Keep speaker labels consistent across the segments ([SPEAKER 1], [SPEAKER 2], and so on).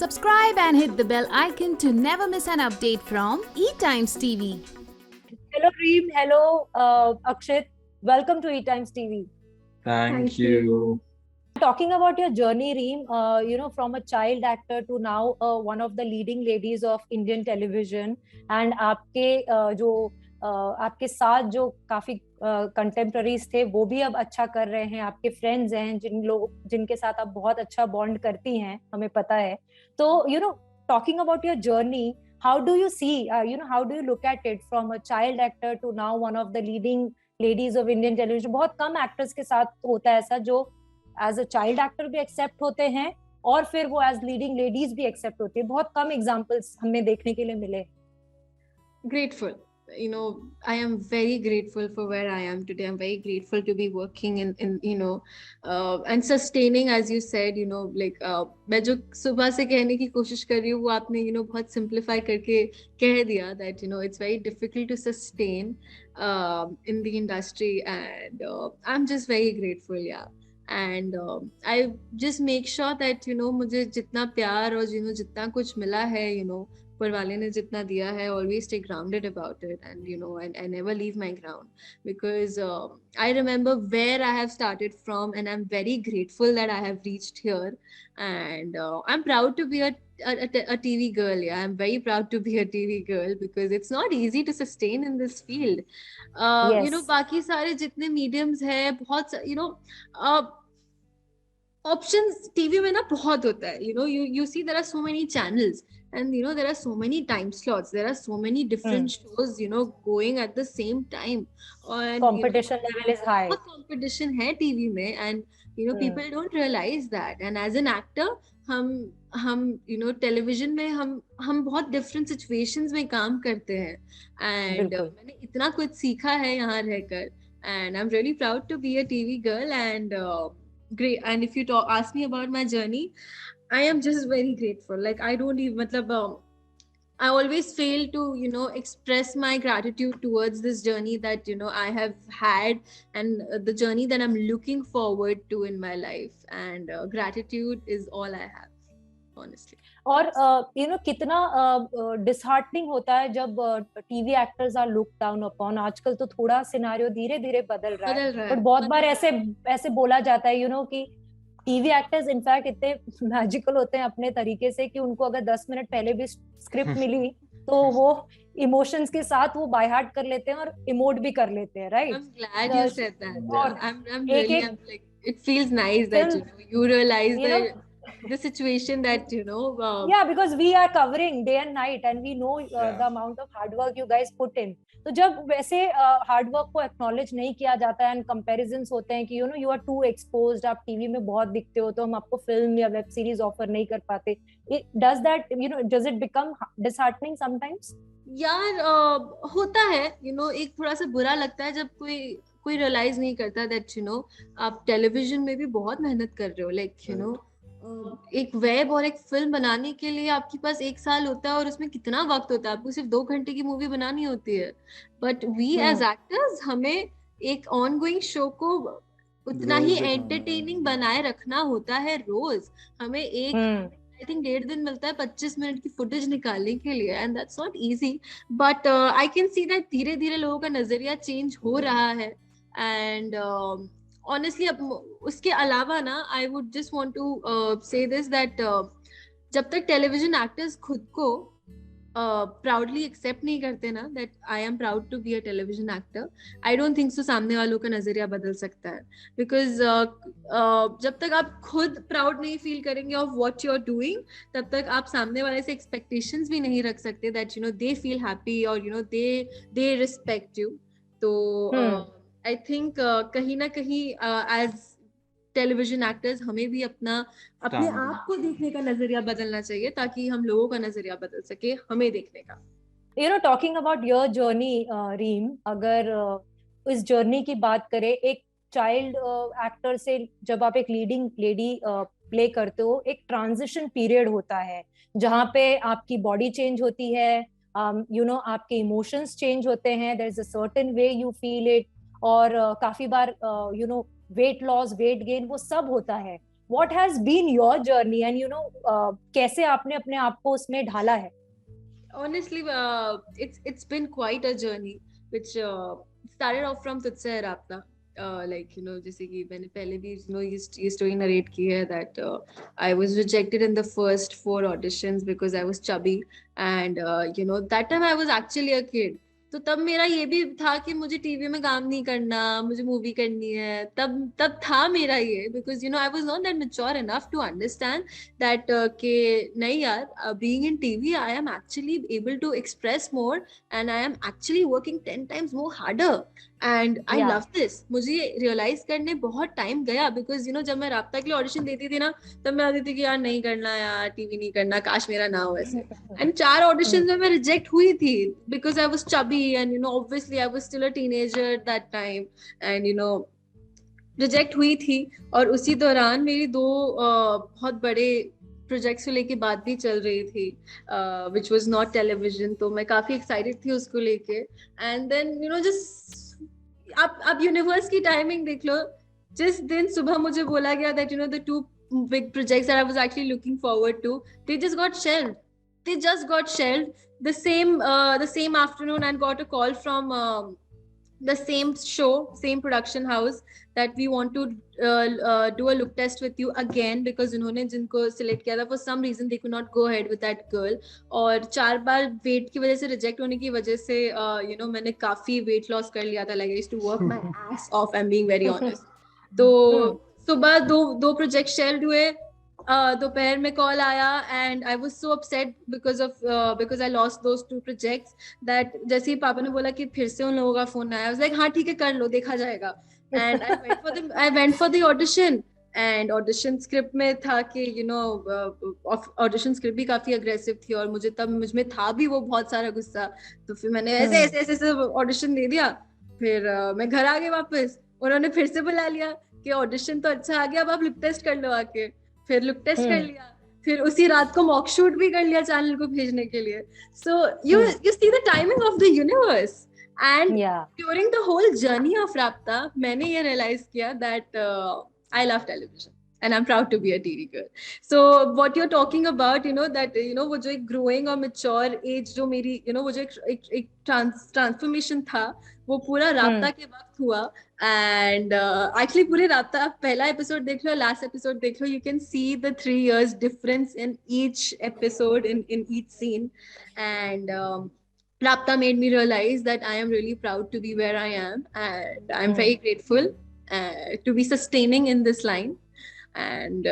[SPEAKER 1] Subscribe and hit the bell icon to never miss an update from eTimes TV.
[SPEAKER 2] Hello Reem, hello Akshit. Welcome to eTimes TV.
[SPEAKER 3] Thank you.
[SPEAKER 2] Talking about your journey, Reem, from a child actor to now one of the leading ladies of Indian television, and आपके साथ जो काफी contemporaries थे वो भी अब अच्छा कर रहे हैं, आपके फ्रेंड्स हैं जिनके साथ आप बहुत अच्छा बॉन्ड करती हैं, हमें पता है. तो talking about your journey, how do you see, how do you look at it from a child actor to now one of the leading ladies of Indian television? बहुत कम एक्टर्स के साथ होता है ऐसा, जो एज अ चाइल्ड एक्टर भी accept होते हैं और फिर वो एज लीडिंग लेडीज भी एक्सेप्ट होती है. बहुत कम एग्जांपल्स हमें देखने के लिए मिले.
[SPEAKER 4] Grateful. I am very grateful for where I am today. I'm very grateful to be working in and sustaining, as you said, मैं जो सुबह से कहने की कोशिश कर रही हूँ वो आपने बहुत simplify करके कह दिया that it's very difficult to sustain in the industry, and I'm just very grateful, yeah. And I just make sure that मुझे जितना प्यार और जितना कुछ मिला है, ऊपर वाले ने जितना दिया है, always stay grounded about it, and I never leave my ground, because I remember where I have started from, and I'm very grateful that I have reached here, and I'm proud to be a TV girl. Yeah, I'm very proud to be a TV girl, because it's not easy to sustain in this field.
[SPEAKER 2] Yes.
[SPEAKER 4] बाकी सारे जितने mediums है, बहुत options TV में ना बहुत होता है. You see there are so many channels, and there are so many time slots, there are so many different shows going at the same time, and
[SPEAKER 2] competition level is high.
[SPEAKER 4] बहुत competition है TV में, and people don't realize that. And as an actor, हम television में हम बहुत different situations में काम करते हैं, and मैंने इतना कुछ सीखा है यहाँ रहकर, and I'm really proud to be a TV girl, and great. And if you ask me about my journey, I am just very grateful. Like, I don't even I always fail to express my gratitude towards this journey that I have had, and the journey that I'm looking forward to in my life, and gratitude is all I have, honestly.
[SPEAKER 2] और कितना disheartening होता है जब TV actors are look down upon. आजकल तो थोड़ा scenario धीरे धीरे बदल रहा है, बट बहुत बार ऐसे बोला जाता है कि टीवी एक्टर्स इनफैक्ट इतने मैजिकल होते हैं अपने तरीके से कि उनको अगर 10 मिनट पहले भी स्क्रिप्ट मिली तो वो इमोशंस के साथ वो बाय हार्ट कर लेते हैं और इमोट भी कर लेते हैं, right?
[SPEAKER 4] I'm glad you said that. और I'm really like, it feels nice that you realize the situation that
[SPEAKER 2] yeah, because we are covering day and night, and we know the amount of hard work you guys put in. तो जब वैसे hard work को acknowledge नहीं किया जाता है, and comparisons होते हैं कि यू आर टू एक्सपोज्ड, आप टीवी में बहुत दिखते हो तो हम आपको फिल्म या वेब सीरीज ऑफर नहीं कर पाते. Does it become disheartening sometimes?
[SPEAKER 4] यार होता है, एक थोड़ा सा बुरा लगता है जब कोई रियलाइज नहीं करता दैट आप टेलीविजन में भी बहुत मेहनत कर रहे हो. लाइक एक वेब और एक फिल्म बनाने के लिए आपके पास 1 साल होता है, और उसमें कितना वक्त होता है, आपको सिर्फ 2 घंटे की मूवी बनानी होती है. बट वी एज एक्टर्स, हमें एक ऑनगोइंग शो को उतना ही एंटरटेनिंग बनाए रखना होता है रोज. हमें आई थिंक 1.5 दिन मिलता है 25 मिनट की फुटेज निकालने के लिए, and that's not easy. But I can see that धीरे धीरे लोगों का नजरिया चेंज हो रहा है, एंड honestly, उसके अलावा ना, I would just want to say this that जब तक टेलीविजन एक्टर्स खुद को proudly accept नहीं करते ना that I am proud to be a television actor, I don't think so सामने वालों का नजरिया बदल सकता है. Because जब तक आप खुद proud नहीं feel करेंगे of what you're doing, तब तक आप सामने वाले से expectations भी नहीं रख सकते that they feel happy or they respect you. तो I think कहीं ना कहीं as television actors हमें भी अपने आप को देखने का नजरिया बदलना चाहिए, ताकि हम लोगों का नजरिया बदल सके हमें देखने का.
[SPEAKER 2] टॉकिंग अबाउट योर जर्नी, रीम, अगर इस जर्नी की बात करें, एक चाइल्ड एक्टर से जब आप एक लीडिंग लेडी प्ले करते हो, एक ट्रांजिशन पीरियड होता है जहाँ पे आपकी बॉडी चेंज होती है, आपके इमोशंस चेंज होते हैं, there is a certain way you feel it, और काफी बार वेट लॉस, वेट गेन, वो सब होता है. what has been your journey and कैसे आपने अपने आप को उसमें ढाला है?
[SPEAKER 4] Honestly, it's been quite a journey which started off from तुझसे है राब्ता. Like जैसे कि मैंने पहले भी ये story narrate की है that I was rejected in the first 4 auditions because I was chubby and that time I was actually a kid. तो तब मेरा ये भी था कि मुझे टीवी में काम नहीं करना, मुझे मूवी करनी है. तब था मेरा ये, because I was not that mature enough to understand that कि नहीं यार, being in TV I am actually able to express more and I am actually working 10 times more harder and I love this. मुझे ये realize करने बहुत time गया because जब मैं राब्ता के लिए audition देती थी ना, तब मैं आती थी कि यार नहीं करना, यार टीवी नहीं करना, काश मेरा ना हो ऐसे. And 4 auditions में मैं reject हुई थी because I was chubby and obviously I was still a teenager at that time and reject हुई थी. और उसी दौरान मेरी 2 बहुत बड़े प्रोजेक्ट्स को लेके बात भी चल रही थी which was not television. तो मैं काफी excited थी उसको लेके and then just आप यूनिवर्स की टाइमिंग देख लो. जिस दिन सुबह मुझे बोला गया that the 2 big projects that I was actually looking forward to, they just got shelved. The same afternoon and got a call from the same show, same production house that we want to do a look test with you again because उन्होंने जिनको select किया था for some reason they could not go ahead with that girl. और 4 बार weight की वजह से reject होने की वजह से मैंने काफी weight loss कर लिया था. Like I used to work my ass off, I'm being very honest. तो सुबह दो project shelved हुए. दोपहर में कॉल आया and I was so upset because I lost those 2 projects that जैसे ही पापा ने बोला कि फिर से उन लोगों का फोन आया, I was like हाँ ठीक है कर लो, देखा जाएगा. And I went for the audition and audition script में था कि audition script भी काफी aggressive थी और मुझ में था भी वो बहुत सारा गुस्सा. तो फिर मैंने ऐसे audition दे दिया. फिर मैं घर आ गई वापस. उन्होंने फिर से बुला लिया कि audition तो अच्छा आ गया, अब आप lip test कर लो आके. फिर लुक टेस्ट कर लिया. फिर उसी रात को मॉक शूट भी कर लिया चैनल को भेजने के लिए. सो you see the timing of the universe and during the whole journey of राब्ता मैंने ये realize किया that I love television and I'm proud to be a TV girl. So what you're talking about that वो जो एक growing और mature age जो मेरी वो जो एक transformation था वो पूरा राब्ता के वक्त हुआ. And actually पूरे राब्ता आप पहला एपिसोड देख लो, लास्ट एपिसोड देख लो, you can see the 3 years difference in each episode, in each scene. And Rapta made me realize that I am really proud to be where I am and I'm very grateful to be sustaining in this line and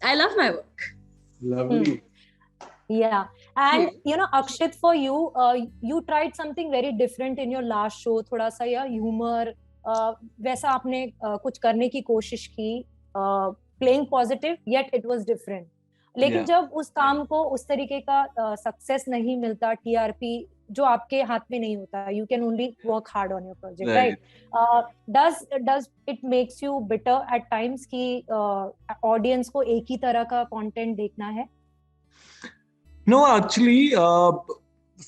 [SPEAKER 4] I love my work.
[SPEAKER 3] Lovely.
[SPEAKER 2] Yeah. And Akshit, for you you tried something very different in your last show. थोड़ा सा या humor वैसा आपने कुछ करने की कोशिश की, playing positive yet it was different. लेकिन जब उस काम को उस तरीके का सक्सेस नहीं मिलता, TRP जो आपके हाथ में नहीं होता, you can only work hard on your project, right? Does it makes you bitter at times कि audience को एक ही तरह का content देखना है?
[SPEAKER 3] No, actually,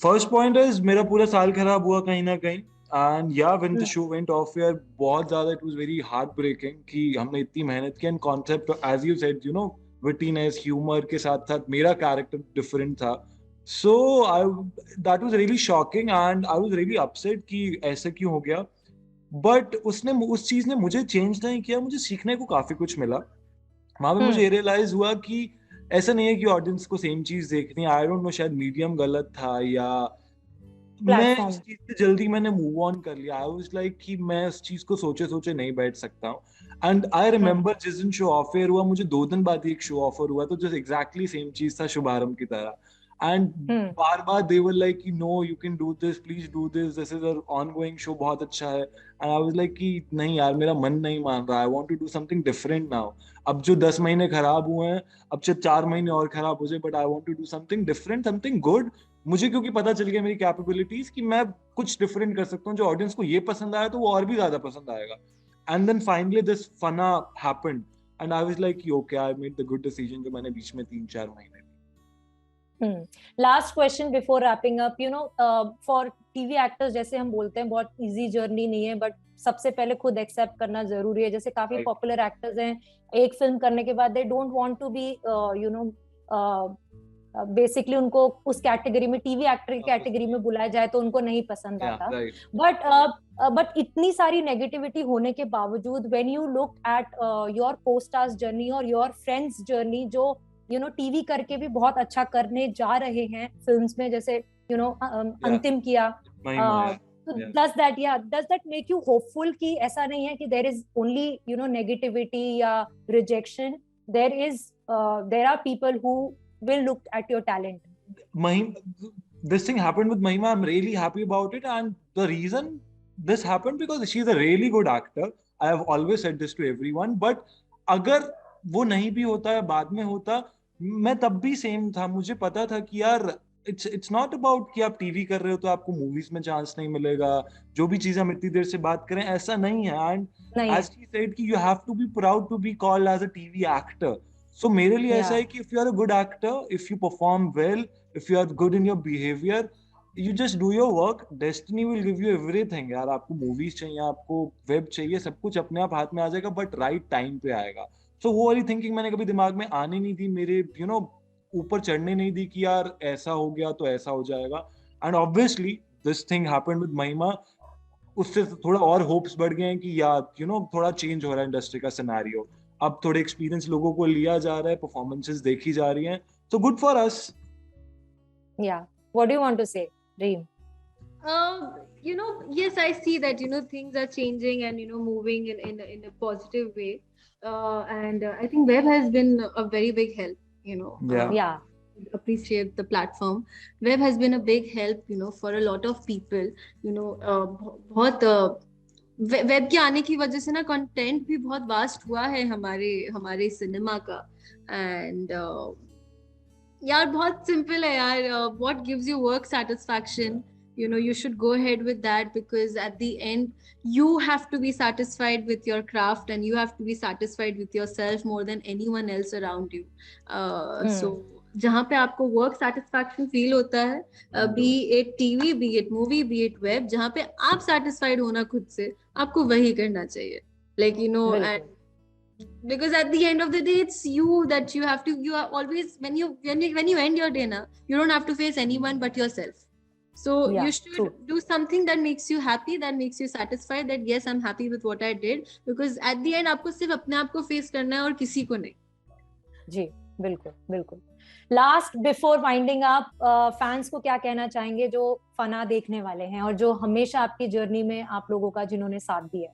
[SPEAKER 3] first point is मेरा पूरा साल खराब हुआ कहीं ना कहीं. And yeah, when the show went off air, बहुत ज़्यादा it was very heartbreaking कि हमने इतनी मेहनत की and concept, as you said, wittiness, humor के साथ साथ मेरा character different था. So that was really shocking and I was really upset कि ऐसा क्यों हो गया. But उस चीज़ ने मुझे change नहीं किया, मुझे सीखने को काफी कुछ मिला. वहाँ पे मुझे realize हुआ कि ऐसा नहीं है कि ऑडियंस को सेम चीज देखनी है. आई डोंट नो, शायद मीडियम गलत था या मैं इस चीज से जल्दी मैंने मूव ऑन कर लिया. आई वाज लाइक कि मैं इस चीज को सोचे नहीं बैठ सकता हूँ. एंड आई रिमेम्बर जिस दिन शो ऑफर हुआ, मुझे 2 दिन बाद ही एक शो ऑफर हुआ, तो जस्ट एग्जैक्टली सेम चीज था शुभारंभ की तरह. एंड बार दे वर लाइक कि no you can do this, please do this is a ongoing show, बहुत अच्छा है. एंड आई वाज लाइक कि नहीं यार, मेरा मन नहीं मान रहा, I want to do something different now. अब जो 10 महीने खराब हुए हैं, अब जो 4 महीने और खराब हो जाए, but I want to do something different, something good. मुझे क्योंकि पता चल गया मेरी कैपेबिलिटीज कि मैं कुछ डिफरेंट कर सकता हूँ. जो ऑडियंस को ये पसंद आया तो वो और भी ज्यादा पसंद आएगा. And then finally this Fanaa happened and I was like okay, I made the good decision जो मैंने बीच में 3-4 महीने.
[SPEAKER 2] Last question before wrapping up, you know for TV actors, जैसे हम बोलते हैं बहुत इजी जर्नी नहीं है, बट सबसे पहले खुद एक्सेप्ट करना जरूरी है. जैसे काफी
[SPEAKER 3] Right.
[SPEAKER 2] पॉपुलर एक्टर्स हैं, एक फिल्म करने के बाद they don't want to be you know basically उनको उस कैटेगरी में, टीवी एक्टर की कैटेगरी में बुलाया जाए तो उनको नहीं पसंद आता. बट इतनी सारी नेगेटिविटी होने के बावजूद when you look at your को-स्टार्स journey और योर फ्रेंड्स जर्नी, जो यू नो टीवी करके भी बहुत अच्छा करने जा रहे हैं फिल्म्स में, जैसे यू नो अंतिम किया, does that make you hopeful कि ऐसा नहीं है कि there is only you know negativity या rejection, there are people who will look at your talent.
[SPEAKER 3] This thing happened with Mahima. I'm really happy about it, and the reason this happened because she's a really good actor. I have always said this to everyone. But अगर वो नहीं भी होता है, बाद में होता, मैं तब भी सेम था. मुझे पता था कि यार it's not about कि आप टीवी कर रहे हो तो आपको मूवीज में चांस नहीं मिलेगा. जो भी चीज हम इतनी देर से बात करें, ऐसा नहीं है. And as she said कि you have to be proud to be called as a TV actor. So मेरे लिए ऐसा है कि if you are a good actor, if you perform well, if you are good in your behavior, you just do your work. Destiny will give you everything. यार आपको movies चाहिए, आपको web चाहिए, सब कुछ अपने आप हाथ में आ जाएगा, बट राइट टाइम पे आएगा. सो वो वाली थिंकिंग मैंने कभी दिमाग में आने नहीं दी, मेरे यू नो ऊपर चढ़ने नहीं दी कि यार ऐसा हो गया तो ऐसा हो जाएगा. And obviously this thing happened with महिमा. उससे थोड़ा और होप्स बढ़ गए हैं कि यार यू नो थोड़ा चेंज हो रहा है इंडस्ट्री का सिनेरियो. अब थोड़े एक्सपीरियंस लोगों को लिया जा रहा है, परफॉर्मेंसेस देखी जा रही हैं, so good for us.
[SPEAKER 2] Yeah, what do you want to say, Reem?
[SPEAKER 4] You know, yes, I see that, you know, things are changing and, you know, moving in a positive way, and I think web has been a very big help, you know.
[SPEAKER 2] Yeah,
[SPEAKER 4] appreciate the platform. Web has been a big help, you know, for a lot of people, you know. बहुत web के आने की वजह से ना content भी बहुत vast हुआ है हमारे सिनेमा का. एंड यार बहुत सिंपल है यार. What gives you work satisfaction, you know, you should go ahead with that, because at the end you have to be satisfied with your craft and you have to be satisfied with yourself more than anyone else around you. So जहाँ पे आपको work satisfaction feel होता है, B it TV, B it movie, B it web, जहाँ पे आप satisfied होना खुद से, आपको वही करना चाहिए. Like, you know, and because at the end of the day it's you that you have to, you are always, when you end your day na, you don't have to face anyone but yourself. So you should do something that makes you happy, that makes you satisfied, that yes, I'm happy with what I did, because at the end आपको सिर्फ अपने आप को face करना है और किसी को नहीं.
[SPEAKER 2] जी बिल्कुल बिल्कुल. Last before winding up, fans को क्या कहना चाहेंगे जो फना देखने वाले हैं और जो हमेशा आपकी जर्नी में आप लोगों का जिन्होंने साथ दिया?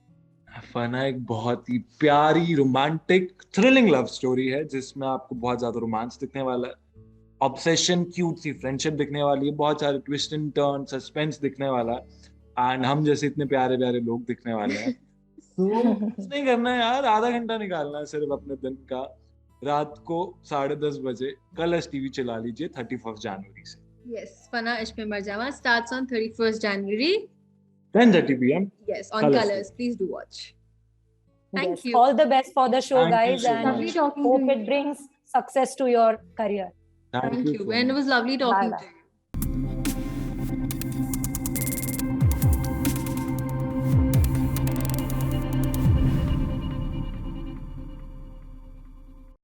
[SPEAKER 3] फना एक बहुत ही प्यारी, रोमांटिक, थ्रिलिंग लव स्टोरी है जिसमें आपको बहुत ज्यादा रोमांस दिखने वाला है, ऑब्सेशन, क्यूट सी फ्रेंडशिप दिखने वाली है, बहुत सारे ट्विस्ट एंड टर्न, सस्पेंस दिखने वाला है, एंड हम जैसे इतने प्यारे प्यारे लोग दिखने वाले हैं. तो कुछ नहीं करना है यार, आधा घंटा निकालना है सिर्फ अपने दिन का, रात को 10:30 बजे कलर्स टीवी चला लीजिए 31 जनवरी से.
[SPEAKER 4] Yes, Fana Ishme Marjama starts on 31st January
[SPEAKER 3] 10:30 p.m.
[SPEAKER 4] Yes, on Colors. Please do watch. Thank you.
[SPEAKER 2] All the best for the show,
[SPEAKER 3] Thank
[SPEAKER 2] guys,
[SPEAKER 3] you so
[SPEAKER 2] and
[SPEAKER 3] much.
[SPEAKER 2] hope it brings success to your career.
[SPEAKER 3] Thank you.
[SPEAKER 4] And it was lovely talking to you.